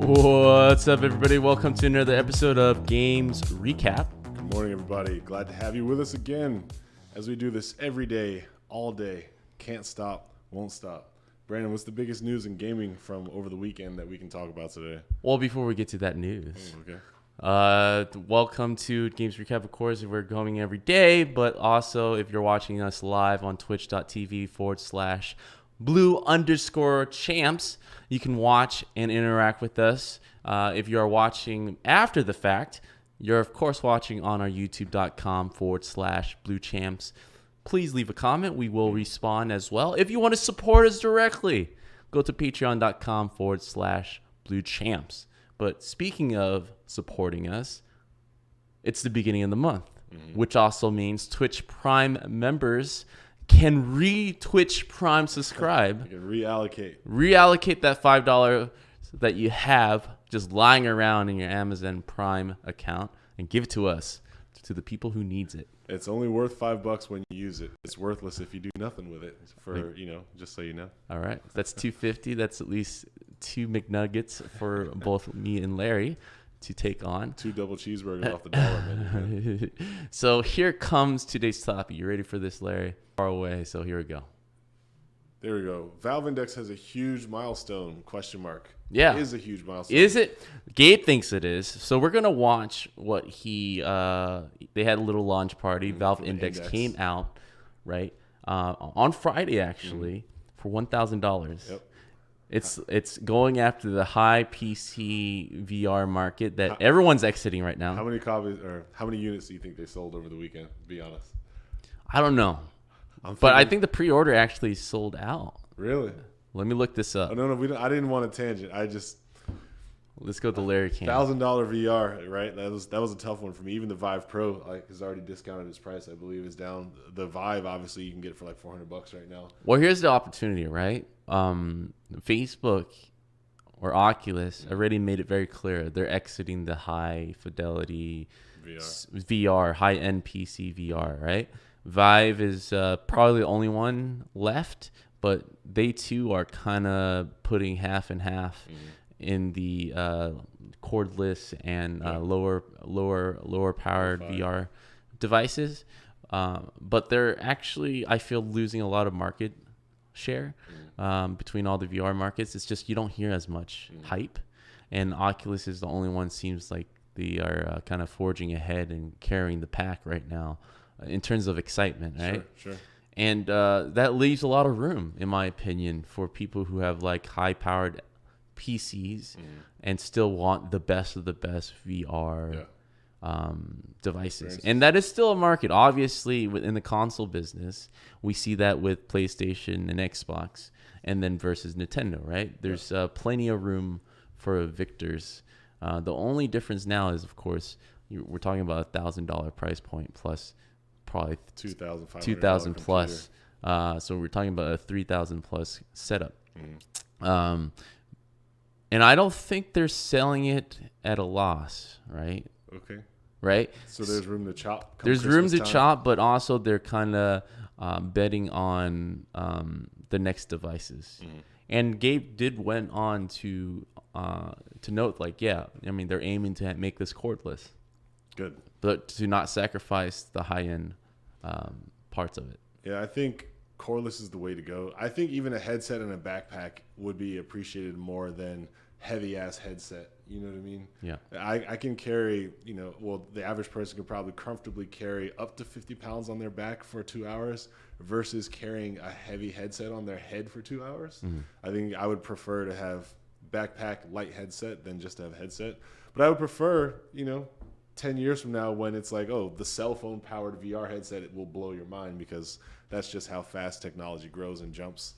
What's up, everybody? Welcome to another episode of Games Recap. Good morning, everybody. Glad to have you with us again as we do this every day, all day. Can't stop, won't stop. Brandon, what's the biggest news in gaming from over the weekend that we can talk about today? Well, before we get to that news, welcome to Games Recap. Of course, we're going every day, but also if you're watching us live on twitch.tv/blue_champs, you can watch and interact with us. If you are watching after the fact, you're of course watching on our youtube.com/bluechamps. Please leave a comment. We will respond as well. If you want to support us directly, go to patreon.com/bluechamps. But speaking of supporting us, it's the beginning of the month, which also means Twitch Prime members can Twitch Prime subscribe. You can reallocate. Reallocate that $5 that you have just lying around in your Amazon Prime account and give it to us, to the people who needs it. It's only worth $5 when you use it. It's worthless if you do nothing with it. Just so you know. All right, that's $2.50. That's at least 2 McNuggets for both me and Larry to take on. 2 double cheeseburgers off the dollar menu. So here comes today's topic. You ready for this, Larry? Far away. So here we go. There we go. Valve Index has a huge milestone, question mark. Yeah. It is a huge milestone. Is it? Gabe thinks it is. So we're going to watch what they had a little launch party. Valve Index came out, right, on Friday, actually, for $1,000. Yep. It's going after the high PC VR market that everyone's exiting right now. How many copies or how many units do you think they sold over the weekend? Be honest. I don't know. But I think the pre-order actually sold out. Really? Let me look this up. Oh, no, I didn't want a tangent. Let's go to Larry Cam. $1,000 VR, right? That was a tough one for me. Even the Vive Pro has already discounted its price. I believe is down. The Vive, obviously, you can get it for like $400 right now. Well, here's the opportunity, right? Facebook or Oculus already made it very clear they're exiting the high fidelity VR, high-end PC VR, right? Vive is probably the only one left, but they too are kind of putting half and half in the cordless and lower powered VR devices. But they're actually, I feel, losing a lot of market share between all the VR markets. It's just you don't hear as much hype, and Oculus is the only one seems like they are kind of forging ahead and carrying the pack right now in terms of excitement, right? Sure. And that leaves a lot of room, in my opinion, for people who have like high-powered PCs and still want the best of the best VR devices. And that is still a market. Obviously, within the console business, we see that with PlayStation and Xbox, and then versus Nintendo, right? There's plenty of room for victors. The only difference now is, of course, we're talking about $1,000 price point plus probably $2,000 plus. So we're talking about a $3,000 plus setup. And I don't think they're selling it at a loss, right? Okay. Right? So there's room to chop. There's room to chop, but also they're kind of betting on the next devices. And Gabe went on to note, like, they're aiming to make this cordless. Good. But to not sacrifice the high-end parts of it. Yeah, I think cordless is the way to go. I think even a headset and a backpack would be appreciated more than heavy-ass headset. You know what I mean? Yeah. I can carry, the average person could probably comfortably carry up to 50 pounds on their back for 2 hours versus carrying a heavy headset on their head for 2 hours. I think I would prefer to have backpack, light headset than just to have a headset. But I would prefer, 10 years from now when it's like, the cell phone powered VR headset, it will blow your mind because that's just how fast technology grows and jumps.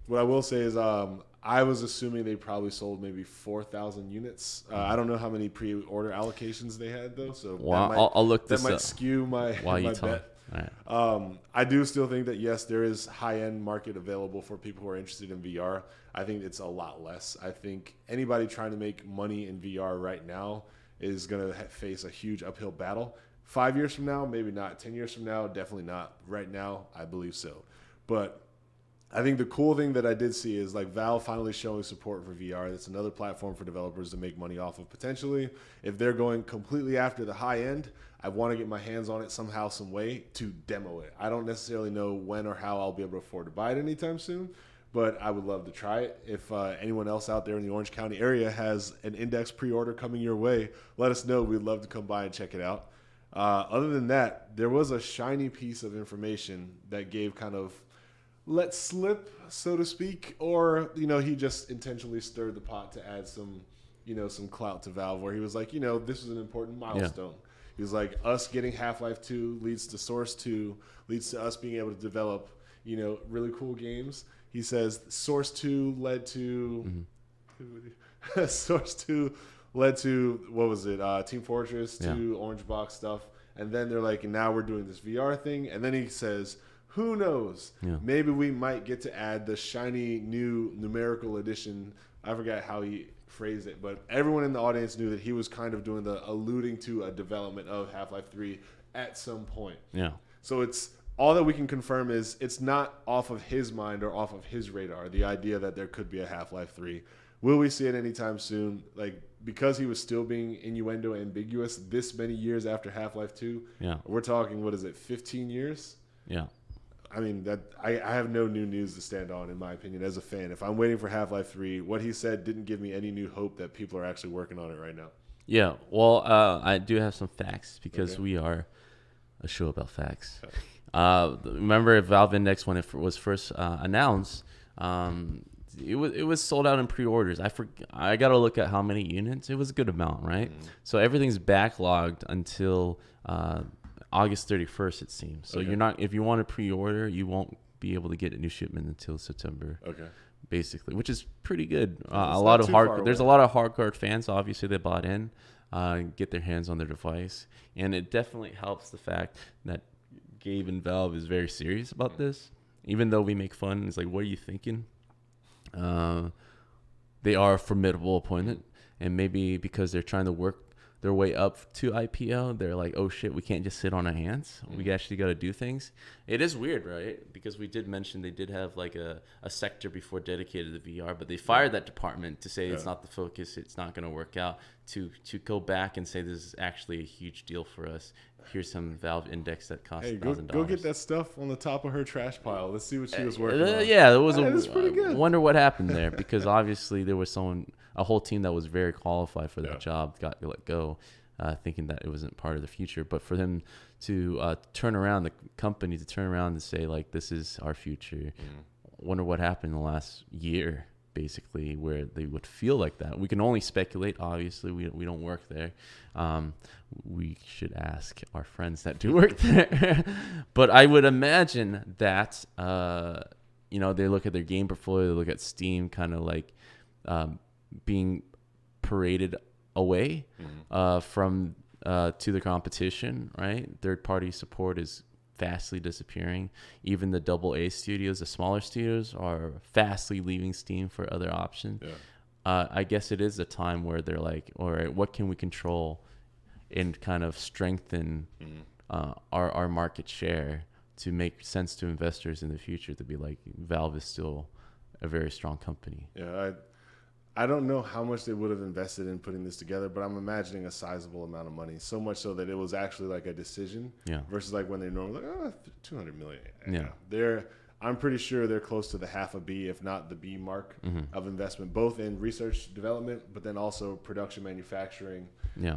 What I will say is I was assuming they probably sold maybe 4,000 units. I don't know how many pre-order allocations they had though. So I'll look this up. That might up skew my bet. Right. I do still think that, yes, there is high-end market available for people who are interested in VR. I think it's a lot less. I think anybody trying to make money in VR right now is going to face a huge uphill battle. 5 years from now, maybe not. 10 years from now, definitely not. Right now, I believe so. But I think the cool thing that I did see is like Valve finally showing support for VR. That's another platform for developers to make money off of potentially. If they're going completely after the high end, I want to get my hands on it somehow, some way to demo it. I don't necessarily know when or how I'll be able to afford to buy it anytime soon, but I would love to try it. If anyone else out there in the Orange County area has an Index pre-order coming your way, let us know. We'd love to come by and check it out. Other than that, there was a shiny piece of information that Gabe kind of let slip, so to speak, or, he just intentionally stirred the pot to add some, some clout to Valve, where he was like, this is an important milestone. Yeah. He was like, us getting Half-Life 2 leads to Source 2, leads to us being able to develop, really cool games. He says Source 2 led to Source 2 led to, what was it, Team Fortress 2, Orange Box stuff. And then they're like, and now we're doing this VR thing. And then he says, who knows? Yeah. Maybe we might get to add the shiny new numerical edition. I forgot how he phrased it, but everyone in the audience knew that he was kind of doing the alluding to a development of Half-Life 3 at some point. Yeah. So it's all that we can confirm is it's not off of his mind or off of his radar, the idea that there could be a Half-Life 3. Will we see it anytime soon? Like, because he was still being innuendo ambiguous this many years after Half-Life 2, we're talking, 15 years? Yeah. I mean, that I have no new news to stand on, in my opinion, as a fan. If I'm waiting for Half-Life 3, what he said didn't give me any new hope that people are actually working on it right now. Yeah, well, I do have some facts because we are a show about facts. Okay. Remember Valve Index, when it was first announced, it was sold out in pre-orders. I got to look at how many units. It was a good amount, right? So everything's backlogged until August 31st, it seems. So if you want to pre-order, you won't be able to get a new shipment until September. Okay. Basically, which is pretty good. There's a lot of hardcore fans. Obviously, they bought in, get their hands on their device, and it definitely helps the fact that Gabe and Valve is very serious about this. Even though we make fun, it's like, what are you thinking? They are a formidable opponent, and maybe because they're trying to work their way up to IPO, they're like, oh shit, we can't just sit on our hands. We actually got to do things. It is weird, right? Because we did mention they did have like a sector before dedicated to VR, but they fired that department to say it's not the focus, it's not going to work out, to go back and say this is actually a huge deal for us. Here's some Valve Index that costs $1,000. Go get that stuff on the top of her trash pile. Let's see what she was working on. Yeah, it was pretty good. I wonder what happened there, because obviously there was a whole team that was very qualified for that job got let go, thinking that it wasn't part of the future. But for them to turn around, the company to turn around and say, like, this is our future, wonder what happened in the last year, basically, where they would feel like that. We can only speculate. Obviously, we don't work there. We should ask our friends that do work there. But I would imagine that, they look at their game portfolio, they look at Steam kind of like being paraded away from to the competition, right? Third-party support is fastly disappearing. Even the AA studios, the smaller studios, are fastly leaving Steam for other options. I guess it is a time where they're like, all right, what can we control and kind of strengthen our market share to make sense to investors in the future, to be like, Valve is still a very strong company. Yeah, I don't know how much they would have invested in putting this together, but I'm imagining a sizable amount of money, so much so that it was actually like a decision versus like when they normally like, $200 million. Yeah. I'm pretty sure they're close to the half a B, if not the B mark of investment, both in research development, but then also production manufacturing. Yeah.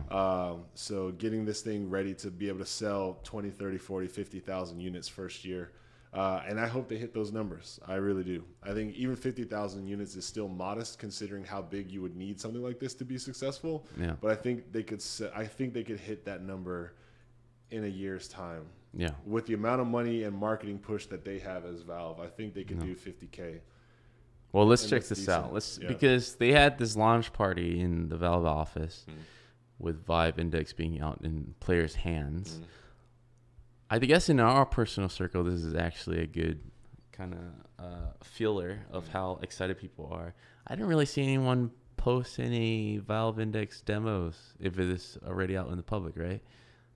So getting this thing ready to be able to sell 20, 30, 40, 50,000 units first year. And I hope they hit those numbers. I really do. I think even 50,000 units is still modest, considering how big you would need something like this to be successful. Yeah. But I think they could hit that number in a year's time. Yeah. With the amount of money and marketing push that they have as Valve, I think they could do 50K. Well, let's check this out. Because they had this launch party in the Valve office with Vive Index being out in players' hands. I guess in our personal circle, this is actually a good kind of feeler of how excited people are. I didn't really see anyone post any Valve Index demos if it is already out in the public, right?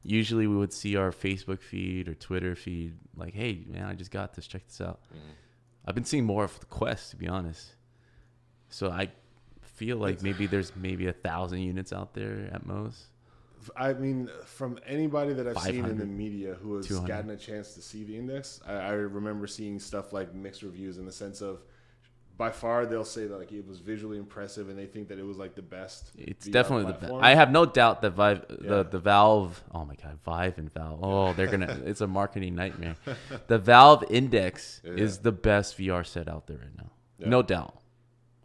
Usually we would see our Facebook feed or Twitter feed like, hey, man, I just got this. Check this out. I've been seeing more of the Quest, to be honest. So I feel like there's 1,000 units out there at most. I mean, from anybody that I've seen in the 500, media who has 200. gotten a chance to see the index, I remember seeing stuff like mixed reviews in the sense of, by far they'll say that like it was visually impressive and they think that it was like the best. It's VR definitely platform. the best. I have no doubt that the Valve. Oh my God, Vive and Valve. Oh, they're gonna. It's a marketing nightmare. The Valve Index is the best VR set out there right now. Yeah. No doubt.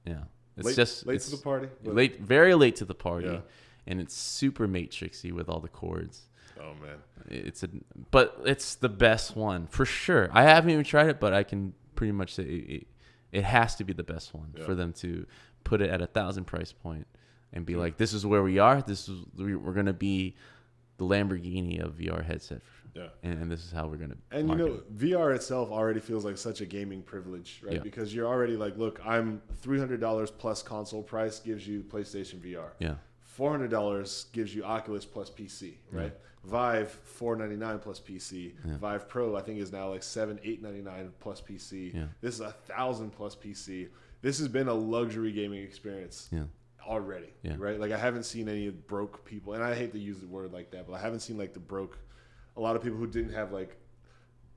Yeah, it's late to the party. Very late to the party. Yeah. And it's super matrixy with all the chords. Oh man, but it's the best one for sure. I haven't even tried it, but I can pretty much say it has to be the best one for them to put it at 1,000 price point and be like, this is where we are. We're gonna be the Lamborghini of VR headset. Yeah, and this is how we're gonna. And VR itself already feels like such a gaming privilege, right? Yeah. Because you're already like, look, I'm $300 plus console price gives you PlayStation VR. Yeah. $400 gives you Oculus plus PC, right? Yeah. Vive $499 plus PC. Yeah. Vive Pro I think is now like $799 plus PC. Yeah. This is 1,000 plus PC. This has been a luxury gaming experience already, right? Like I haven't seen any broke people, and I hate to use the word like that, but I haven't seen like a lot of people who didn't have like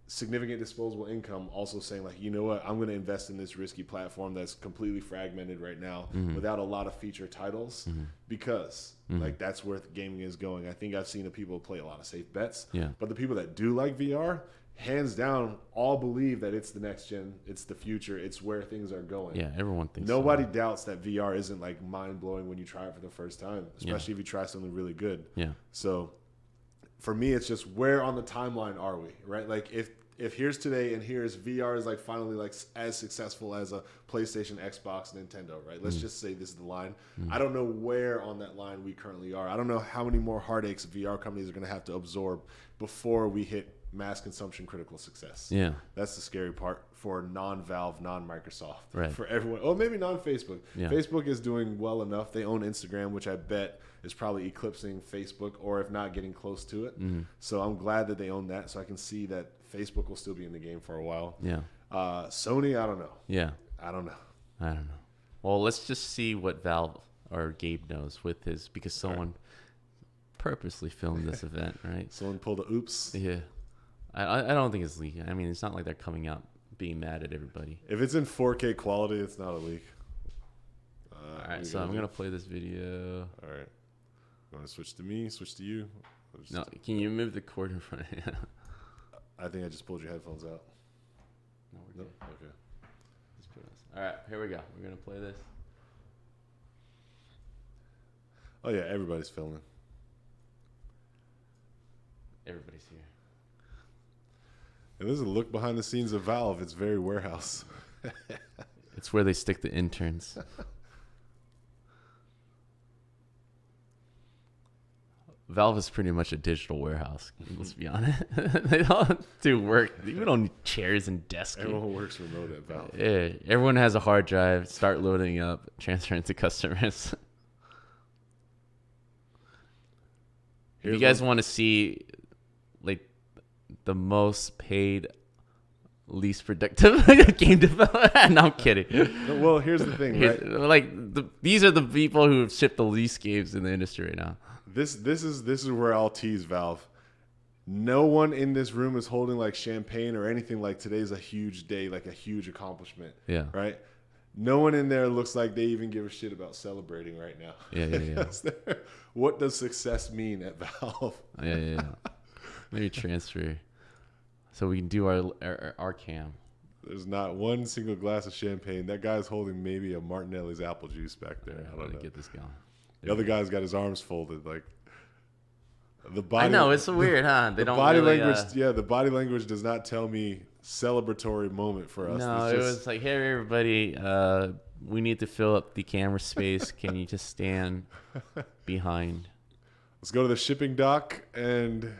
significant disposable income also saying like, you know what, I'm going to invest in this risky platform that's completely fragmented right now without a lot of feature titles because like that's where gaming is going. I think I've seen the people play a lot of safe bets, but the people that do like VR, hands down, all believe that it's the next gen, it's the future, it's where things are going. Yeah, everyone thinks Nobody doubts that VR isn't like mind-blowing when you try it for the first time, especially if you try something really good. Yeah. So for me, it's just where on the timeline are we, right? Like if here's today and here's VR is like finally like as successful as a PlayStation, Xbox, Nintendo, right? Let's just say this is the line. I don't know where on that line we currently are. I don't know how many more heartaches VR companies are going to have to absorb before we hit mass consumption critical success. Yeah. That's the scary part for non-Valve, non-Microsoft. Right. For everyone. Oh, maybe non-Facebook. Yeah. Facebook is doing well enough. They own Instagram, which I bet is probably eclipsing Facebook, or if not getting close to it. So I'm glad that they own that, so I can see that Facebook will still be in the game for a while. Yeah. Sony, I don't know. Yeah. I don't know. Well, let's just see what Valve or Gabe knows with his, because someone purposely filmed this event, right? Someone pulled a oops. Yeah. I don't think it's leaking. I mean, it's not like they're coming out being mad at everybody. If it's in 4K quality, it's not a leak. All right, so I'm going to play this video. All right. You want to switch to me? Switch to you? No, can you move the cord in front of you? I think I just pulled your headphones out. No, we're good. Okay. Just put this. All right, here we go. We're going to play this. Oh, yeah, everybody's filming. Everybody's here. And this is a look behind the scenes of Valve. It's very warehouse. It's where they stick the interns. Valve is pretty much a digital warehouse. Let's be honest. They don't do work. We don't need chairs and desks. Everyone works remote at Valve. Yeah, everyone has a hard drive. Start loading up, transferring to customers. If you guys want to see like the most paid, least productive game developer, no, I'm kidding. Well, here's the thing, right? Like these are the people who have shipped the least games in the industry right now. This is where I'll tease Valve. No one in this room is holding like champagne or anything like today's a huge day, like a huge accomplishment. Yeah. Right? No one in there looks like they even give a shit about celebrating right now. Yeah. What does success mean at Valve? Yeah. Maybe transfer so we can do our cam. There's not one single glass of champagne. That guy's holding maybe a Martinelli's apple juice back there. I don't know. Get this going. The other guy's got his arms folded, like the body. I know it's weird, huh? They don't body really, language. Yeah, the body language does not tell me celebratory moment for us. No, it was like, hey everybody, we need to fill up the camera space. Can you just stand behind? Let's go to the shipping dock and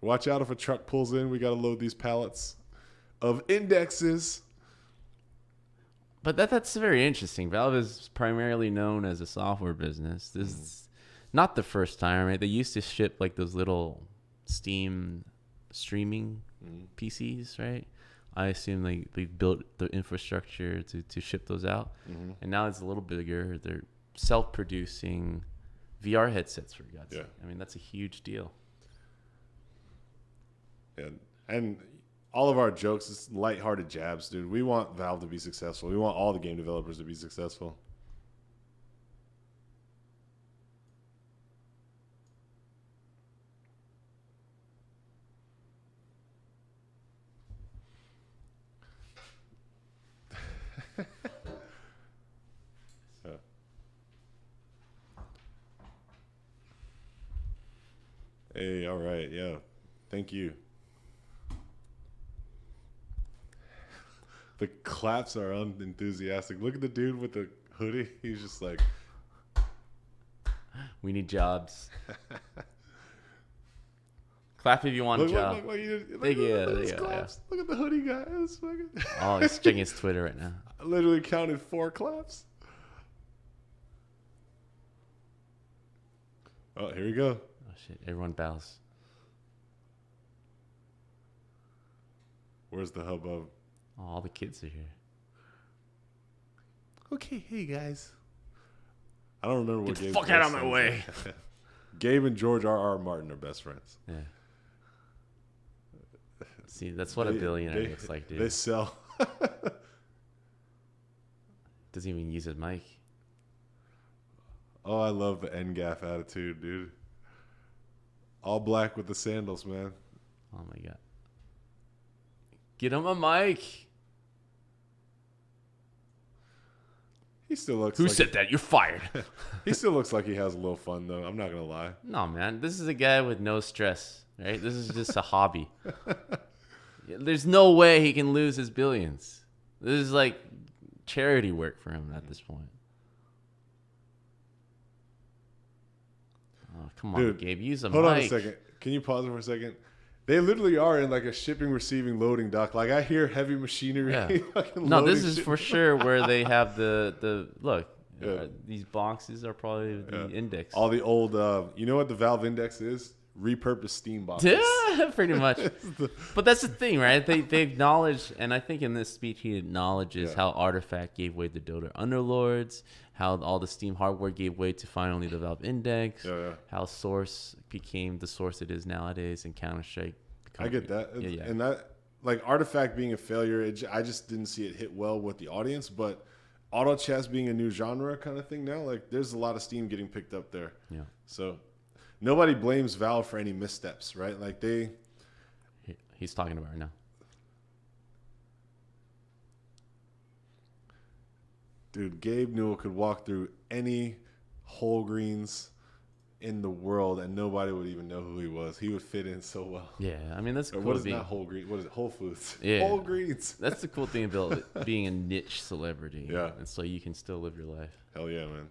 watch out if a truck pulls in. We got to load these pallets of indexes. But that's very interesting. Valve is primarily known as a software business. This is not the first time, right? They used to ship like those little Steam streaming PCs, right? I assume they've built the infrastructure to ship those out. Mm-hmm. And now it's a little bigger. They're self-producing VR headsets, for God's sake. I mean, that's a huge deal. And all of our jokes is lighthearted jabs, dude. We want Valve to be successful. We want all the game developers to be successful. Hey, all right, yeah. Thank you. The claps are unenthusiastic. Look at the dude with the hoodie. He's just like, we need jobs. Clap if you want a job. Look at the hoodie guy. Oh, he's checking his Twitter right now. I literally counted 4 claps. Oh, here we go. Oh, shit. Everyone bows. Where's the hubbub? Oh, all the kids are here. Okay, hey, guys. I don't remember what Get the Gabe fuck out of my way. Gabe and George R.R. Martin are best friends. Yeah. See, that's what a billionaire looks like, dude. They sell. Doesn't even use his mic. Oh, I love the NGAF attitude, dude. All black with the sandals, man. Oh, my God. Get him a mic. He still looks Who like said that? You're fired. He still looks like he has a little fun, though. I'm not going to lie. No, man. This is a guy with no stress, right? This is just a hobby. There's no way he can lose his billions. This is like charity work for him at this point. Oh, come on, Dude, Gabe. Use a mic. Hold on a second. Can you pause it for a second? They literally are in like a shipping, receiving, loading dock. Like I hear heavy machinery. Yeah. No, this is for sure where they have the look. Yeah. These boxes are probably the index. All the old, you know what the Valve Index is? Repurposed Steam boxes. Yeah, pretty much. But that's the thing, right? They acknowledge, and I think in this speech he acknowledges how Artifact gave way to Dota Underlords, how all the Steam hardware gave way to finally the Valve Index, how Source became the source it is nowadays, and Counter-Strike. I get that. Yeah. And that, like Artifact being a failure, I just didn't see it hit well with the audience, but auto chess being a new genre kind of thing now, like there's a lot of steam getting picked up there. Yeah. So nobody blames Valve for any missteps, right? Like he's talking about it now. Dude, Gabe Newell could walk through any whole greens in the world and nobody would even know who he was. He would fit in so well. Yeah, I mean that's cool. What is not whole green? What is it? Whole Foods. Yeah, Whole Greens. That's the cool thing about being a niche celebrity. Yeah, and so you can still live your life. Hell yeah, man.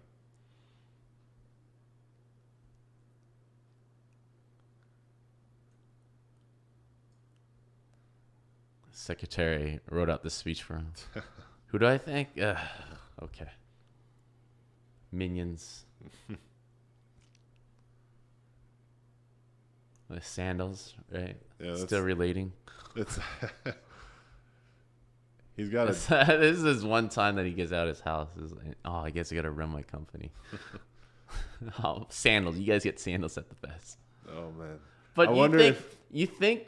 Secretary wrote out this speech for him. Who do I think? Okay. Minions. The sandals, right? Yeah, still relating. It's he's got a. This is one time that he gets out of his house. Like, I guess I got to run my company. Sandals. You guys get sandals at the best. Oh man. But you think.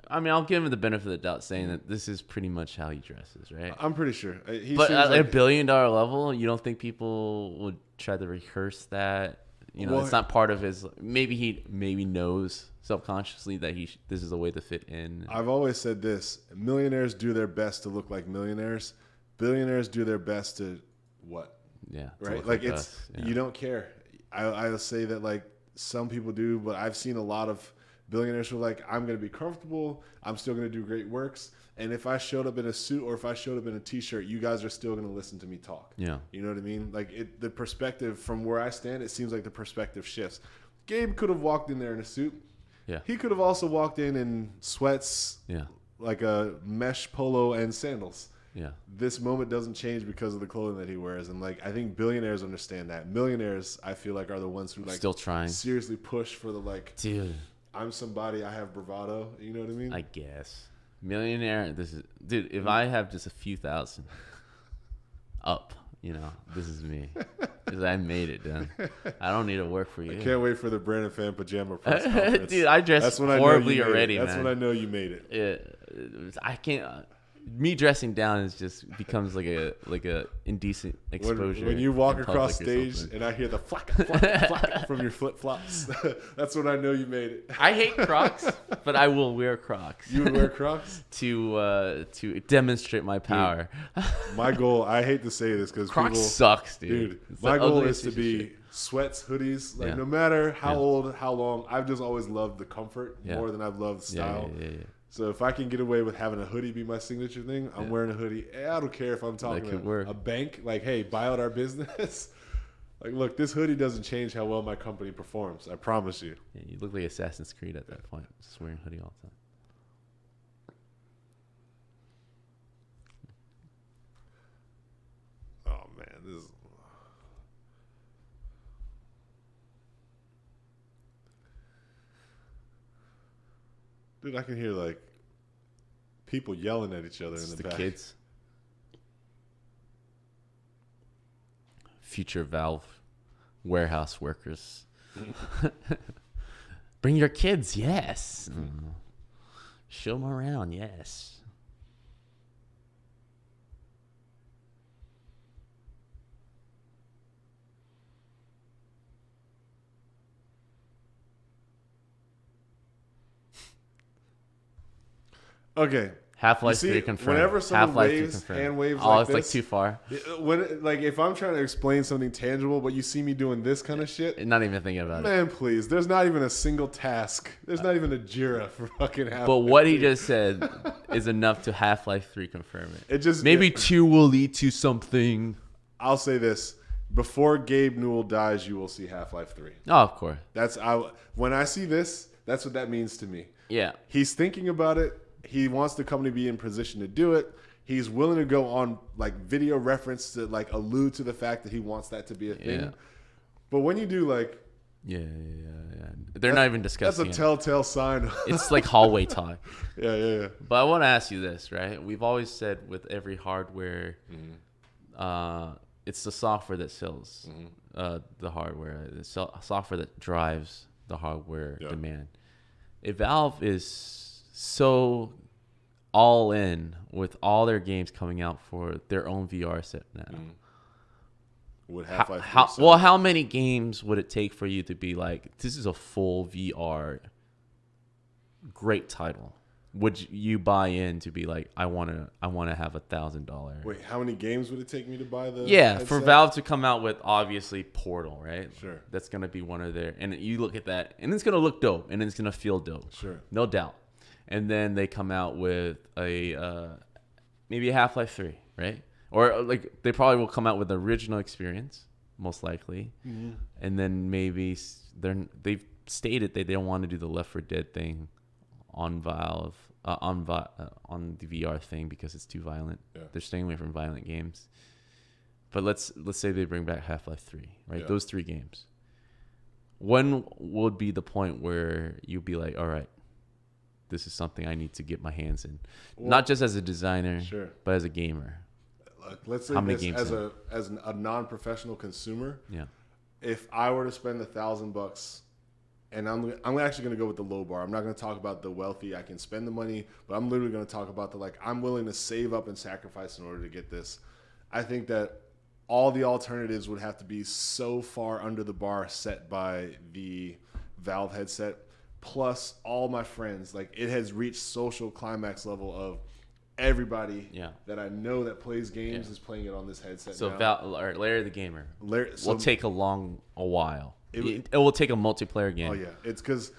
I mean, I'll give him the benefit of the doubt, saying that this is pretty much how he dresses, right? I'm pretty sure. But at a $1 billion level, you don't think people would try to rehearse that? You know, it's not part of his. Maybe he knows subconsciously that this is a way to fit in. I've always said this: millionaires do their best to look like millionaires. Billionaires do their best to what? Yeah. Right. Like it's you don't care. I'll say that like some people do, but I've seen a lot of billionaires who are like, I'm going to be comfortable. I'm still going to do great works. And if I showed up in a suit or if I showed up in a T-shirt, you guys are still going to listen to me talk. Yeah. You know what I mean? Like the perspective from where I stand, it seems like the perspective shifts. Gabe could have walked in there in a suit. Yeah. He could have also walked in sweats. Yeah. Like a mesh polo and sandals. Yeah. This moment doesn't change because of the clothing that he wears. And like, I think billionaires understand that. Millionaires, I feel like, are the ones who like still trying seriously push for the like, dude, I'm somebody, I have bravado. You know what I mean? I guess. Millionaire. This is, dude. If I have just a few thousand up, this is me. Because I made it, dude. I don't need to work for you. I can't wait for the Brandon Fan pajama press conference. Dude, I dressed horribly already, man. That's when I know you made it. I can't. Me dressing down is just becomes like a indecent exposure. When you walk across stage and I hear the flack, flack, flack from your flip flops, that's when I know you made it. I hate Crocs, but I will wear Crocs. You would wear Crocs to demonstrate my power. Dude, my goal. I hate to say this because Crocs sucks, dude. My goal is to be sweats, hoodies. Like no matter how old, how long, I've just always loved the comfort more than I've loved style. Yeah. So if I can get away with having a hoodie be my signature thing, I'm wearing a hoodie. I don't care if I'm talking to a bank. Like, hey, buy out our business. Like, look, this hoodie doesn't change how well my company performs. I promise you. Yeah, you look like Assassin's Creed at that point. Just wearing a hoodie all the time. Oh, man. This is... Dude, I can hear, like, people yelling at each other in the back. Kids. Future Valve warehouse workers. Bring your kids, yes. Show them around, yes. Okay. Half-Life 3 confirmed. Whenever someone hand waves like this. It's like too far. If I'm trying to explain something tangible, but you see me doing this kind of shit. Not even thinking about it. Man, please. There's not even a single task. There's not even a Jira for fucking Half-Life. But what he just said is enough to Half-Life 3 confirm it. Maybe 2 will lead to something. I'll say this. Before Gabe Newell dies, you will see Half-Life 3. Oh, of course. When I see this, that's what that means to me. Yeah. He's thinking about it. He wants the company to be in position to do it. He's willing to go on like video reference to like allude to the fact that he wants that to be a thing. Yeah. But when you do like, yeah, they're not even discussing. That's a telltale sign. It's like hallway talk. Yeah. But I want to ask you this, right? We've always said with every hardware, it's the software that sells the hardware. The software that drives the hardware demand. If Valve is so all in with all their games coming out for their own VR set now. Would Half-Life how many games would it take for you to be like, this is a full VR great title? Would you buy in to be like, I want to have $1,000? Wait, how many games would it take me to buy the headset? For Valve to come out with obviously Portal, right? Sure. That's going to be one of their, and you look at that and it's going to look dope and it's going to feel dope. Sure. No doubt. And then they come out with maybe a Half-Life 3, right? Or like they probably will come out with the original experience, most likely. Mm-hmm. And then maybe they've stated they don't want to do the Left 4 Dead thing on Valve on the VR thing because it's too violent. Yeah. They're staying away from violent games. But let's say they bring back Half-Life 3, right? Yeah. Those 3 games. When would be the point where you'd be like, all right, this is something I need to get my hands in, not just as a designer, but as a gamer. Look, let's say as a non-professional consumer. Yeah. If I were to spend $1,000, and I'm actually going to go with the low bar. I'm not going to talk about the wealthy. I can spend the money, but I'm literally going to talk about I'm willing to save up and sacrifice in order to get this. I think that all the alternatives would have to be so far under the bar set by the Valve headset. Plus all my friends, like it has reached social climax level of everybody that I know that plays games is playing it on this headset. So Larry the Gamer will take a while. It will take a multiplayer game. Oh yeah, it's because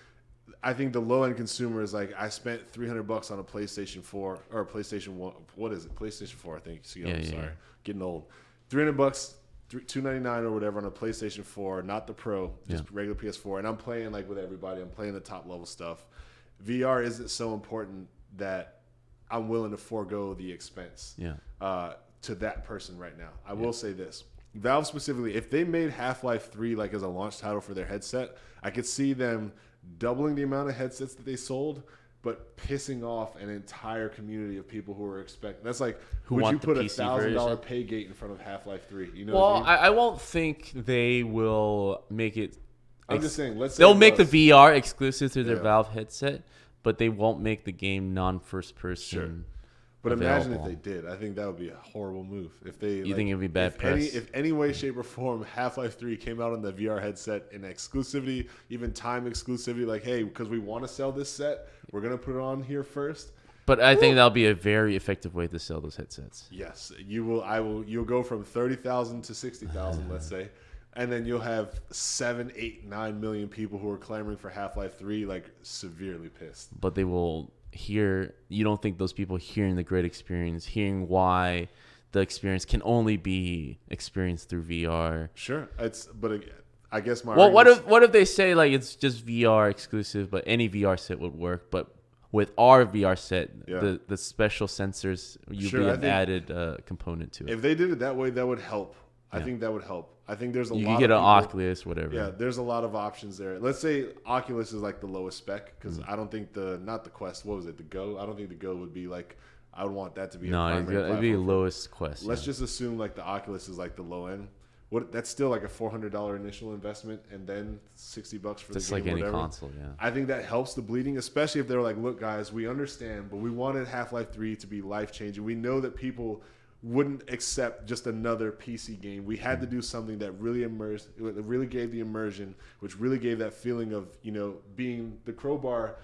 I think the low end consumer is like, I spent $300 on a PlayStation 4 or a PlayStation 1. What is it? PlayStation 4, I think. Sorry, getting old. $300. $299 or whatever on a PlayStation 4, not the Pro, just regular PS4, and I'm playing like with everybody. I'm playing the top level stuff. VR isn't so important that I'm willing to forego the expense to that person right now. I will say this. Valve specifically, if they made Half-Life 3 like as a launch title for their headset, I could see them doubling the amount of headsets that they sold, but pissing off an entire community of people who are expecting. That's like, Who would want you the put PC $1,000 version? pay gate in front of Half-Life 3? You know Well, what I mean? I won't think they will make it. I'm just saying, let's say they'll it make the was. VR exclusive to their Yeah. Valve headset, but they won't make the game non-first person. Sure. But imagine if available. they did. I think that would be a horrible move. If they, You think it'd be bad press? If any way, shape, or form, Half-Life 3 came out on the VR headset in exclusivity, even time exclusivity, like, hey, because we want to sell this set, we're gonna put it on here first. But I think that'll be a very effective way to sell those headsets. Yes, you will. You'll go from 30,000 to 60,000, let's say, and then you'll have 7, 8, 9 million people who are clamoring for Half-Life 3, like severely pissed. But they will hear. You don't think those people hearing the great experience, hearing why the experience can only be experienced through VR? Sure, but I guess my Well, argument what if they say like it's just VR exclusive, but any VR set would work, but with our VR set, Yeah. the special sensors, you'll Sure, be I an think added component to it. if they did it that way, that would help. I Yeah. think that would help. I think there's a You lot can get of an people, Oculus, whatever. Yeah, there's a lot of options there. Let's say Oculus is like the lowest spec because I don't think not the Quest. What was it? The Go. I don't think the Go would be like. I would want that to be. No, a it'd primary be platform for- lowest Quest. Let's just assume like the Oculus is like the low end. That's still like a $400 initial investment and then $60 for just the game. like any whatever. console, yeah. I think that helps the bleeding, especially if they're like, look, guys, we understand, but we wanted Half-Life 3 to be life-changing. We know that people wouldn't accept just another PC game. We had to do something that really immersed, that really gave the immersion, which really gave that feeling of, being the crowbar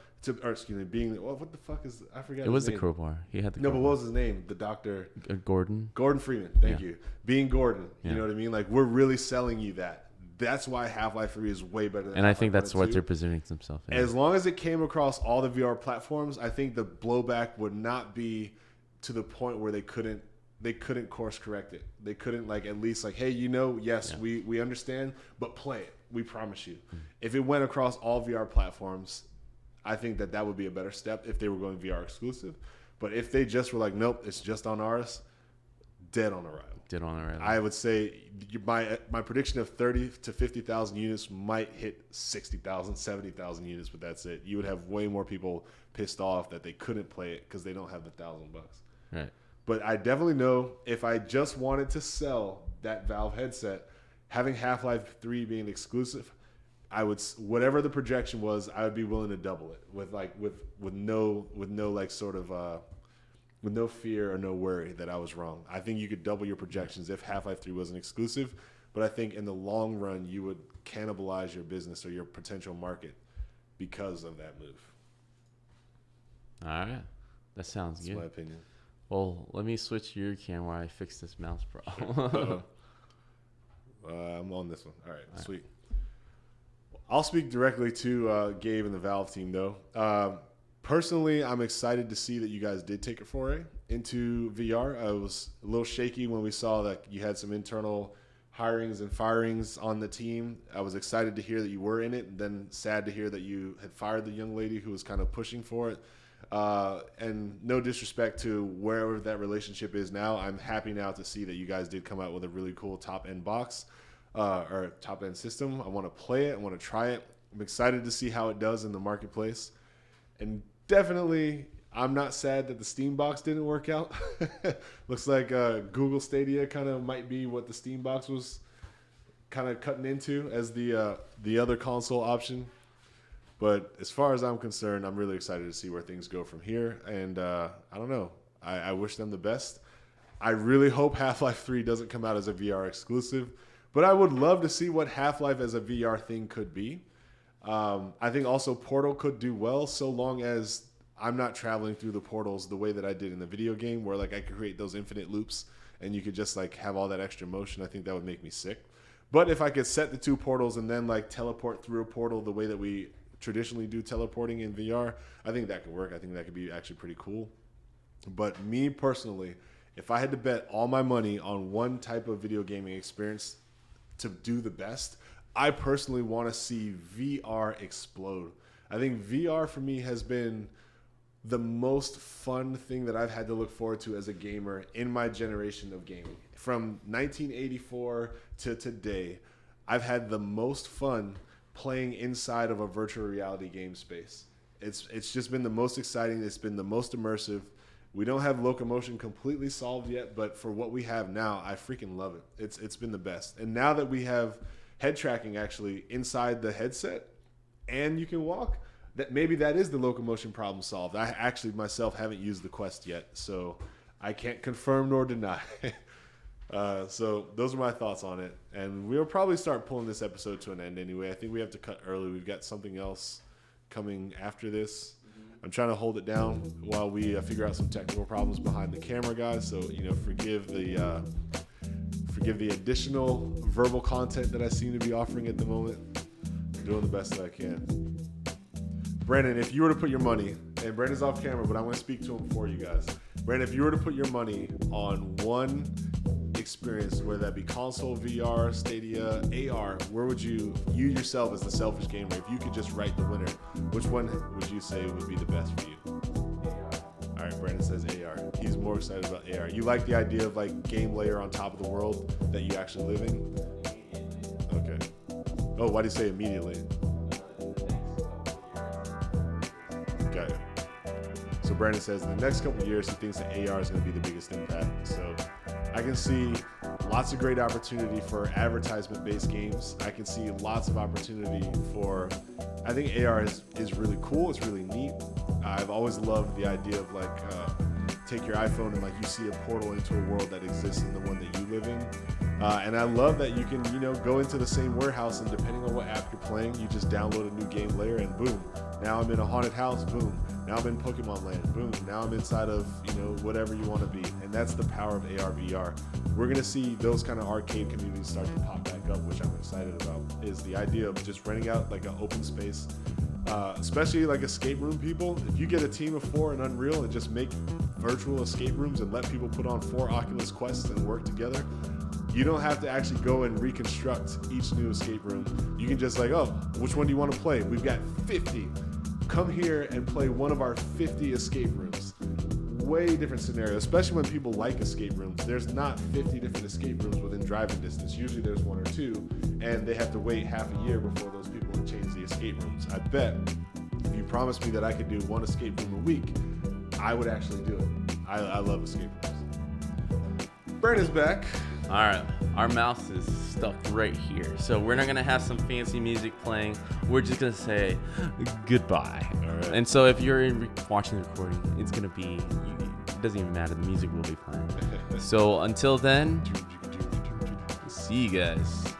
being, what the fuck is, I forgot It was his the name. crowbar. He had the No, but crowbar. what was his name? The doctor. Gordon. Gordon Freeman. Thank Yeah. you. Being Gordon. You Yeah. know what I mean? Like, we're really selling you that. That's why Half-Life 3 is way better than And I Half-Life think 1 that's and what 2. they're positioning themselves in. As long as it came across all the VR platforms, I think the blowback would not be to the point where they couldn't course correct it. They couldn't at least hey, yes, Yeah. we understand, but play it. We promise you. If it went across all VR platforms, I think that would be a better step if they were going VR exclusive. But if they just were like, nope, it's just on ours, dead on arrival. Did on already. I would say my prediction of 30 to 50,000 units might hit 60,000, 70,000 units, but that's it. You would have way more people pissed off that they couldn't play it because they don't have the $1,000. Right. But I definitely know if I just wanted to sell that Valve headset, having Half-Life 3 being exclusive, I would, whatever the projection was, I would be willing to double it with no fear or no worry that I was wrong. I think you could double your projections if Half-Life 3 wasn't exclusive, but I think in the long run you would cannibalize your business or your potential market because of that move. All right. That sounds That's good. my opinion. Well, let me switch your camera while I fix this mouse problem. I'm on this one. All right, sweet. I'll speak directly to Gabe and the Valve team, though. Personally, I'm excited to see that you guys did take a foray into VR. I was a little shaky when we saw that you had some internal hirings and firings on the team. I was excited to hear that you were in it, and then sad to hear that you had fired the young lady who was kind of pushing for it. And no disrespect to wherever that relationship is now, I'm happy now to see that you guys did come out with a really cool top-end box or top-end system. I want to play it. I want to try it. I'm excited to see how it does in the marketplace. And definitely, I'm not sad that the Steam box didn't work out. Looks like Google Stadia kind of might be what the Steam box was kind of cutting into as the other console option. But as far as I'm concerned, I'm really excited to see where things go from here. And I don't know. I wish them the best. I really hope Half-Life 3 doesn't come out as a VR exclusive. But I would love to see what Half-Life as a VR thing could be. I think also Portal could do well so long as I'm not traveling through the portals the way that I did in the video game where I could create those infinite loops and you could just have all that extra motion. I think that would make me sick. But if I could set the two portals and then teleport through a portal the way that we traditionally do teleporting in VR, I think that could work. I think that could be actually pretty cool. But me personally, if I had to bet all my money on one type of video gaming experience to do the best, I personally want to see VR explode. I think VR for me has been the most fun thing that I've had to look forward to as a gamer in my generation of gaming. From 1984 to today, I've had the most fun playing inside of a virtual reality game space. It's just been the most exciting. It's been the most immersive. We don't have locomotion completely solved yet, but for what we have now, I freaking love it. It's been the best. And now that we have head tracking actually inside the headset and you can walk, that maybe that is the locomotion problem solved. I actually myself haven't used the Quest yet, so I can't confirm nor deny. So those are my thoughts on it. And we'll probably start pulling this episode to an end anyway. I think we have to cut early. We've got something else coming after this. I'm trying to hold it down while we figure out some technical problems behind the camera, guys. So, forgive the additional verbal content that I seem to be offering at the moment. I'm doing the best that I can. Brandon, if you were to put your money, and Brandon's off camera, but I'm going to speak to him for you guys. Brandon, if you were to put your money on one experience, whether that be console, VR, Stadia, AR, where would you yourself as the selfish gamer, if you could just write the winner, which one would you say would be the best for you? AR. All right, Brandon says AR. He's more excited about AR. You like the idea of like game layer on top of the world that you actually live in? Okay. Oh, why do you say immediately? Okay. So Brandon says in the next couple of years, he thinks that AR is going to be the biggest impact. So I can see lots of great opportunity for advertisement-based games. I can see lots of opportunity for, I think AR is really cool. It's really neat. I've always loved the idea of like, take your iPhone and like you see a portal into a world that exists in the one that you live in. And I love that you can, go into the same warehouse and depending on what app you're playing, you just download a new game layer and boom, now I'm in a haunted house, boom. Now I'm in Pokemon Land, boom. Now I'm inside of, whatever you want to be. And that's the power of AR, VR. We're going to see those kind of arcade communities start to pop back up, which I'm excited about, is the idea of just renting out like an open space, especially like escape room people. If you get a team of 4 in Unreal and just make virtual escape rooms and let people put on 4 Oculus Quests and work together, you don't have to actually go and reconstruct each new escape room. You can just like, oh, which one do you want to play? We've got 50. Come here and play one of our 50 escape rooms. Way different scenario, especially when people like escape rooms. There's not 50 different escape rooms within driving distance. Usually there's 1 or 2, and they have to wait half a year before those people change the escape rooms. I bet if you promised me that I could do 1 escape room a week, I would actually do it. I love escape rooms. Brandon's back. All right, our mouse is stuck right here, so we're not gonna have some fancy music playing. We're just gonna say goodbye. All right. And so if you're watching the recording, it's gonna be, it doesn't even matter, the music will be playing. So until then, see you guys.